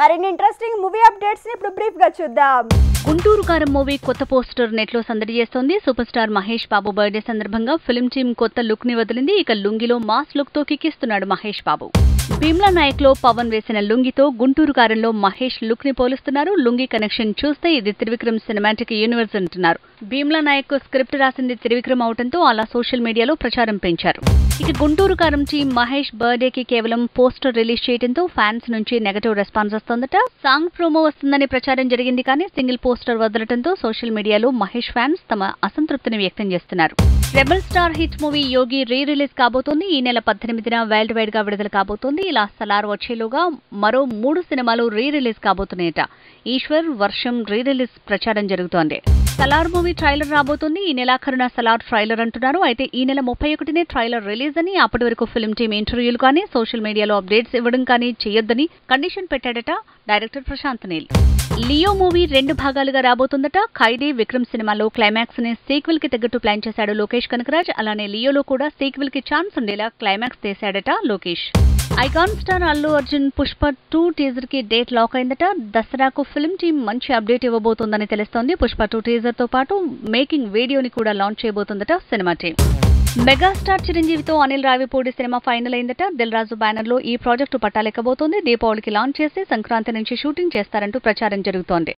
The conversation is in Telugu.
మరిన్ని ఇంట్రెస్టింగ్ మూవీ అప్డేట్స్ ని ఇప్పుడు బ్రీఫ్ గా చూద్దాం. గుంటూరు కారం మూవీ కొత్త పోస్టర్ నెట్ లో సందడి చేస్తోంది. Super star Mahesh Babu birthday సందర్భంగా ఫిల్మ్ టీమ్ కొత్త లుక్ ని వదిలింది. ఇక లుంగిలో మాస్ లుక్ తో కిక్కిస్తున్నాడు మహేష్ బాబు. భీమ్లా నాయక్ లో పవన్ వేసిన లుంగితో గుంటూరు కారంలో మహేష్ లుక్ ని పోలుస్తున్నారు. లుంగి కనెక్షన్ చూస్తే ఇది త్రివిక్రమ్ సినిమాటిక్ యూనివర్స్ అంటున్నారు. భీమ్లా నాయక్ కు స్క్రిప్ట్ రాసింది త్రివిక్రమ్ అవడంతో అలా సోషల్ మీడియాలో ప్రచారం పెంచారు. ఇక గుంటూరు కారం టీమ్ మహేష్ బర్త్డే కి కేవలం పోస్టర్ రిలీజ్ చేయడంతో ఫ్యాన్స్ నుంచి నెగటివ్ రెస్పాన్స్ వస్తోందట. సాంగ్ ప్రోమో వస్తుందని ప్రచారం జరిగింది కానీ సింగిల్ పోస్టర్ వదలటంతో సోషల్ మీడియాలో మహేష్ ఫ్యాన్స్ తమ అసంతృప్తిని వ్యక్తం చేస్తున్నారు. రెబల్ స్టార్ హిట్ మూవీ యోగి రీ రిలీజ్ కాబోతోంది. ఈ నెల 18న వరల్డ్ వైడ్ గా విడుదల కాబోతోంది. ఇలా సలార్ వచ్చేలోగా మరో 3 సినిమాలు రీ రిలీజ్ కాబోతున్నాయట. ఈశ్వర్, వర్షం రీ రిలీజ్ ప్రచారం జరుగుతోంది. సలార్ మూవీ ట్రైలర్ రాబోతోంది. ఈ నెలాఖరున సలార్ ట్రైలర్ అంటున్నారు. అయితే ఈ నెల 31నే ట్రైలర్ రిలీజ్ అని, అప్పటి వరకు ఫిల్మ్ టీమ్ ఇంటర్వ్యూలు కానీ సోషల్ మీడియాలో అప్డేట్స్ ఇవ్వడం కానీ చేయొద్దని కండిషన్ పెట్టాడట డైరెక్టర్ ప్రశాంత్ నీల్. లియో మూవీ 2 భాగాలుగా రాబోతుందట. ఖైదీ, విక్రమ్ సినిమాలో క్లైమాక్స్ ని సీక్వెల్ కి తగ్గట్టు ప్లాన్ చేశాడు లోకేష్ కనకరాజ్. అలానే లియోలో కూడా సీక్వెల్ కి ఛాన్స్ ఉండేలా క్లైమాక్స్ తీశాడట Lokesh. Icon star Allu Arjun Pushpa 2 teaser కి డేట్ లాక్ అయిందట. దసరాకు ఫిల్మ్ టీమ్ మంచి అప్డేట్ ఇవ్వబోతోందని తెలుస్తోంది. పుష్ప 2 టీజర్ తో పాటు మేకింగ్ వీడియోని కూడా లాంచ్ చేయబోతుందట సినిమా టీమ్. మెగాస్టార్ చిరంజీవితో అనిల్ రావిపూడి సినిమా ఫైనల్ అయిందట. దిల్ రాజు బ్యానర్ లో ఈ ప్రాజెక్టు పట్టాలెక్కబోతోంది. దీపావళికి లాంచ్ చేసి సంక్రాంతి నుంచి షూటింగ్ చేస్తారంటూ ప్రచారం జరుగుతోంది.